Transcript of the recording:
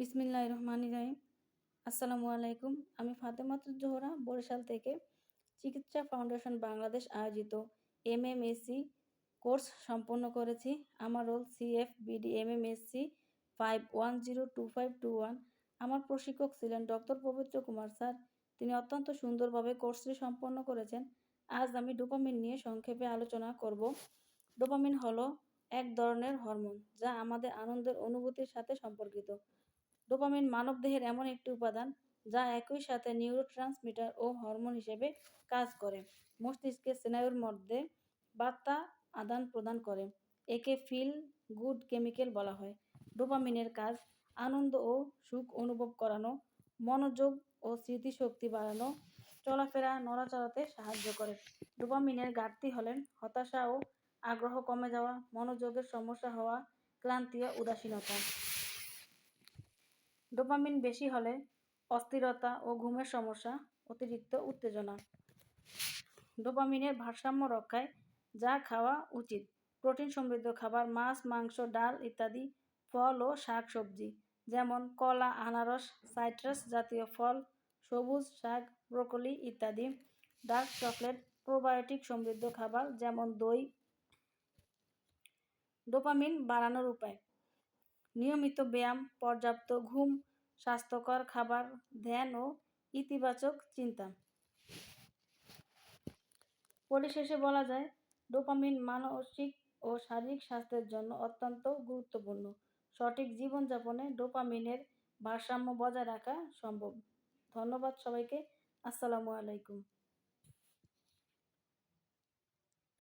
বিসমিল্লাহির রহমানির রহিম। আসসালামু আলাইকুম। আমি ফাতেমাতুজ জোহরা বরিশাল থেকে চিকিৎসা ফাউন্ডেশন বাংলাদেশ আয়োজিত এমএমএসসি কোর্স সম্পন্ন করেছি। আমার রোল CFBD MMSC 51025221। আমার প্রশিক্ষক ছিলেন ডক্টর পবিত্র কুমার স্যার। তিনি অত্যন্ত সুন্দরভাবে কোর্সটি সম্পন্ন করেছেন। আজ আমি ডোপামিন নিয়ে সংক্ষেপে আলোচনা করব। ডোপামিন হলো এক ধরনের হরমোন যা আমাদের আনন্দের অনুভূতির সাথে সম্পর্কিত। ডোপামিন মানবদেহের এমন একটি উপাদান যা একই সাথে নিউরোট্রান্সমিটার ও হরমোন হিসেবে কাজ করে, মস্তিষ্কের স্নায়ুর মধ্যে বার্তা আদান প্রদান করে। একে ফিল গুড কেমিক্যাল বলা হয়। ডোপামিনের কাজ আনন্দ ও সুখ অনুভব করানো, মনোযোগ ও স্মৃতিশক্তি বাড়ানো, চলাফেরা নড়াচড়াতে সাহায্য করে। ডোপামিনের ঘাটতি হলে হতাশা ও আগ্রহ কমে যাওয়া, মনোযোগের সমস্যা হওয়া, ক্লান্তি ও উদাসীনতা। ডোপামিন বেশি হলে অস্থিরতা ও ঘুমের সমস্যা, অতিরিক্ত উত্তেজনা। ডোপামিনের ভারসাম্য রক্ষায় যা খাওয়া উচিত: প্রোটিন সমৃদ্ধ খাবার, মাছ, মাংস, ডাল ইত্যাদি, ফল ও শাক সবজি যেমন কলা, আনারস, সাইট্রাস জাতীয় ফল, সবুজ শাক, ব্রোকলি ইত্যাদি, ডার্ক চকলেট, প্রোবায়োটিক সমৃদ্ধ খাবার যেমন দই। ডোপামিন বাড়ানোর উপায়: নিয়মিত ব্যায়াম, পর্যাপ্ত ঘুম, স্বাস্থ্যকর খাবার, ধ্যান ও ইতিবাচক চিন্তা। পরিশেষে বলা যায়, ডোপামিন মানসিক ও শারীরিক স্বাস্থ্যের জন্য অত্যন্ত গুরুত্বপূর্ণ। সঠিক জীবনযাপনে ডোপামিনের ভারসাম্য বজায় রাখা সম্ভব। ধন্যবাদ সবাইকে। আসসালামু আলাইকুম।